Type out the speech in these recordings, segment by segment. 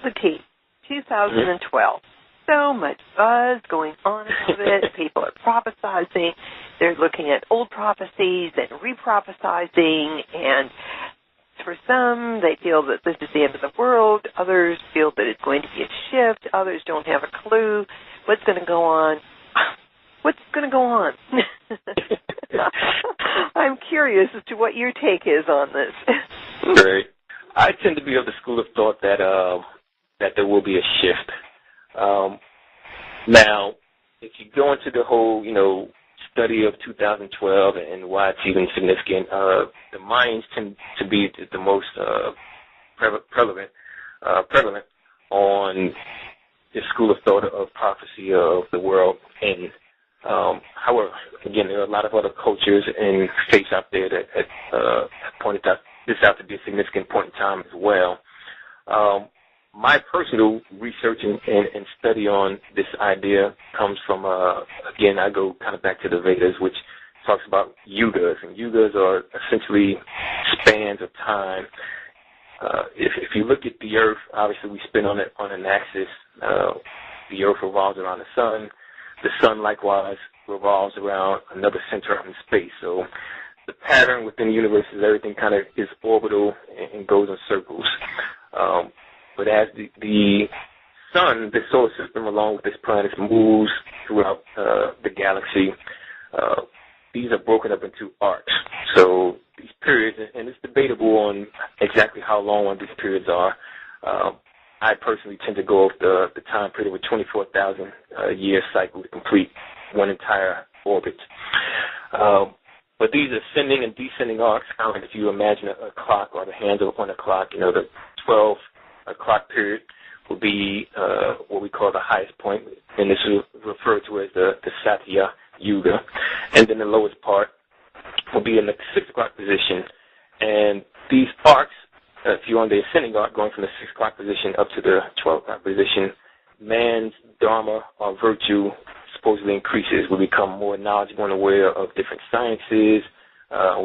Lateef, 2012. So much buzz going on about it. People are prophesizing. They're looking at old prophecies and re-prophesizing. And for some, they feel that this is the end of the world. Others feel that it's going to be a shift. Others don't have a clue what's going to go on. What's going to go on? I'm curious as to what your take is on this. Right. I tend to be of the school of thought that that there will be a shift. Now, if you go into the whole, study of 2012 and why it's even significant, the Mayans tend to be the most prevalent on the school of thought of prophecy of the world. And however, again, there are a lot of other cultures and faiths out there that have pointed this out to be a significant point in time as well. My personal research and study on this idea comes from, again, I go kind of back to the Vedas, which talks about yugas. And yugas are essentially spans of time. If you look at the Earth, obviously we spin on an axis. The Earth revolves around the sun. The sun, likewise, revolves around another center in space. So the pattern within the universe is everything kind of is orbital and goes in circles. But as the sun, the solar system, along with its planets, moves throughout the galaxy, these are broken up into arcs. So these periods, and it's debatable on exactly how long these periods are. I personally tend to go off the time period with 24,000 year cycle to complete one entire orbit. But these ascending and descending arcs, kind of like if you imagine a clock or the hands on a clock, the 12 clock period will be what we call the highest point, and this is referred to as the Satya Yuga. And then the lowest part will be in the 6 o'clock position. And these arcs, if you're on the ascending arc, going from the 6 o'clock position up to the 12 o'clock position, man's dharma or virtue supposedly increases. We become more knowledgeable and aware of different sciences.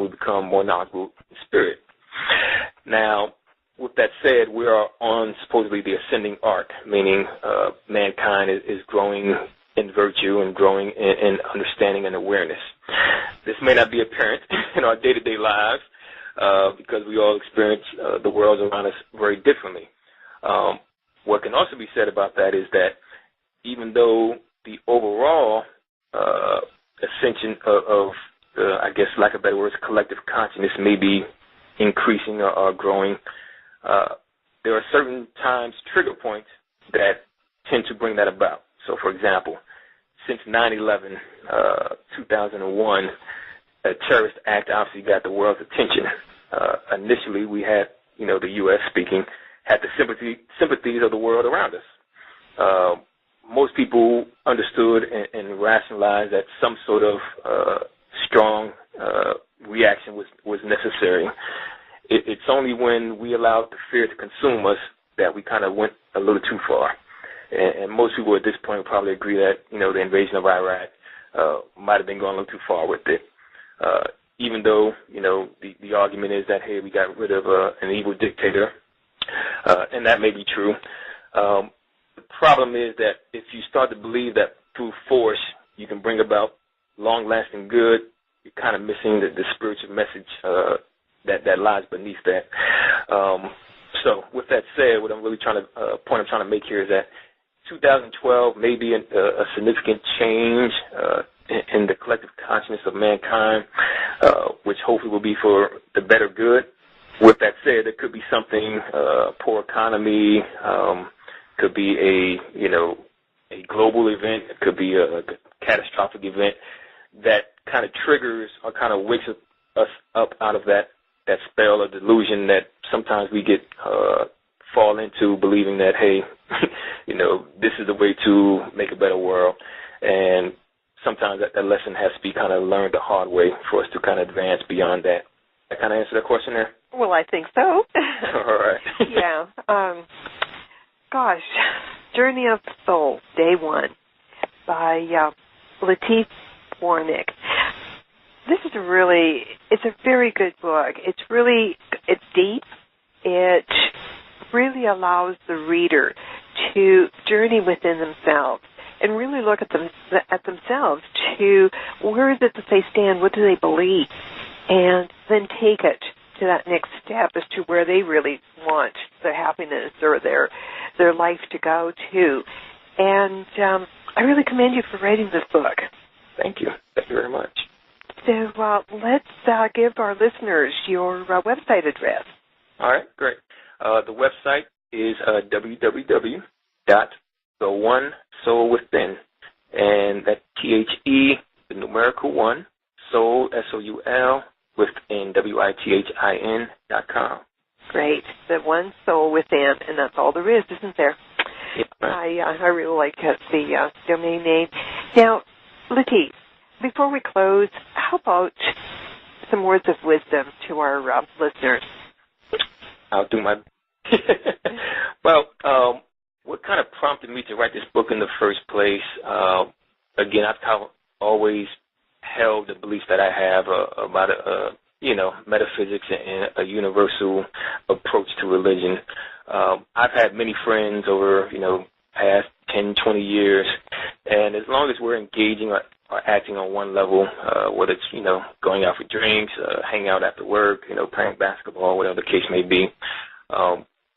We become more knowledgeable in spirit. Now, with that said, we are on supposedly the ascending arc, meaning mankind is growing in virtue and growing in understanding and awareness. This may not be apparent in our day-to-day lives because we all experience the world around us very differently. What can also be said about that is that even though the overall ascension of I guess, lack of better words, collective consciousness may be increasing or growing, there are certain times, trigger points, that tend to bring that about. So, for example, since 9/11, 2001, a terrorist act obviously got the world's attention. Initially, we had, the U.S. speaking, had the sympathies of the world around us. Most people understood and rationalized that some sort of strong reaction was necessary. It's only when we allowed the fear to consume us that we kind of went a little too far. And most people at this point would probably agree that, the invasion of Iraq might have been going a little too far with it. Even though, the argument is that, hey, we got rid of an evil dictator, and that may be true. The problem is that if you start to believe that through force you can bring about long-lasting good, you're kind of missing the spiritual message that lies beneath that. So with that said, what I'm really trying to make here is that 2012 may be a significant change in the collective consciousness of mankind, which hopefully will be for the better good. With that said, there could be something, poor economy, could be a global event, it could be a catastrophic event that kind of triggers or kind of wakes us up out of that spell or delusion that sometimes we get fall into, believing that, hey, this is the way to make a better world. And sometimes that lesson has to be kind of learned the hard way for us to kind of advance beyond that. That kind of answer that question there? Well, I think so. All right. Yeah. Gosh, Journey of the Soul, Day 1 by Lateef Warnick. This is it's a very good book. It's deep. It really allows the reader to journey within themselves and really look at themselves to where is it that they stand, what do they believe, and then take it to that next step as to where they really want their happiness or their life to go to. And I really commend you for writing this book. Thank you. Thank you very much. So let's give our listeners your website address. All right, great. The website is www.theonesoulwithin, and that's THE, the numerical 1, soul, SOUL, within, WITHIN.com. Great. The one soul within, and that's all there is, isn't there? Yeah. I really like the domain name. Now, Lateef, before we close, how about some words of wisdom to our listeners? I'll do my Well, what kind of prompted me to write this book in the first place, again, I've always held the beliefs that I have about metaphysics and a universal approach to religion. I've had many friends over, past 10, 20 years, and as long as we're engaging or acting on one level, whether it's, going out for drinks, hanging out after work, playing basketball, whatever the case may be,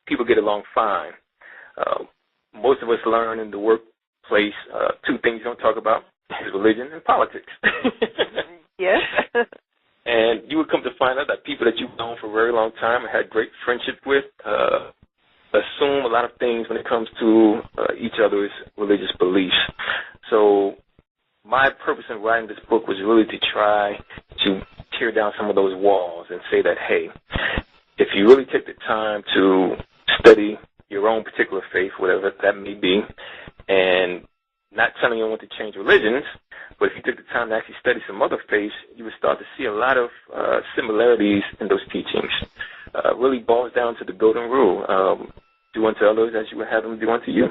people get along fine. Most of us learn in the workplace two things you don't talk about is religion and politics. Yes. And you would come to find out that people that you've known for a very long time and had great friendship with assume a lot of things when it comes to each other's religious beliefs. So my purpose in writing this book was really to try to tear down some of those walls and say that, hey, if you really take the time to study your own particular faith, whatever that may be, and not telling anyone to change religions, but if you took the time to actually study some other faiths, you would start to see a lot of similarities in those teachings. Really boils down to the golden rule. Do unto others as you would have them do unto you.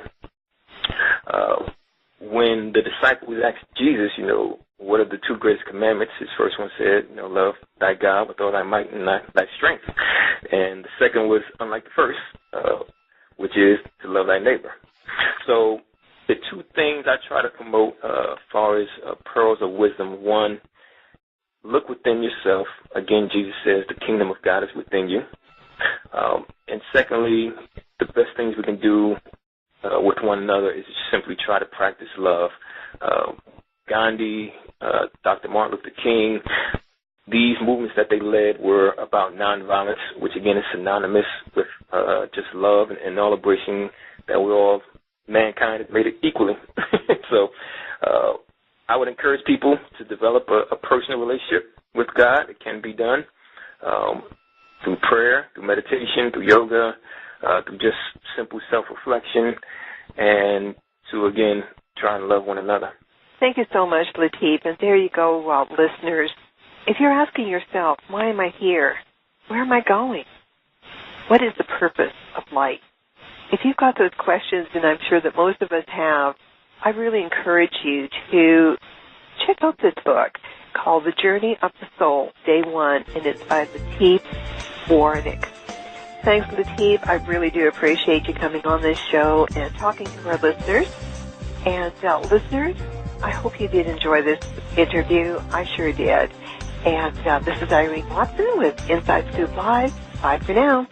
When the disciples asked Jesus, what are the two greatest commandments? His first one said, love thy God with all thy might and thy strength. And the second was unlike the first, which is to love thy neighbor. So the two things I try to promote as far as pearls of wisdom, one, look within yourself. Again, Jesus says the kingdom of God is within you. And secondly, the best things we can do with one another is simply try to practice love. Gandhi, Dr. Martin Luther King, these movements that they led were about nonviolence, which again is synonymous with just love and all embracing that we're all mankind has made it equally. So I would encourage people to develop a personal relationship with God. It can be done through prayer, through meditation, through yoga, through just simple self-reflection, and to, again, try and love one another. Thank you so much, Lateef. And there you go, listeners. If you're asking yourself, why am I here? Where am I going? What is the purpose of life? If you've got those questions, and I'm sure that most of us have, I really encourage you to check out this book called The Journey of the Soul, Day One, and it's by Lateef Warnick. Thanks, Lateef. I really do appreciate you coming on this show and talking to our listeners. And listeners, I hope you did enjoy this interview. I sure did. And this is Irene Watson with Inside Scoop Live. Bye for now.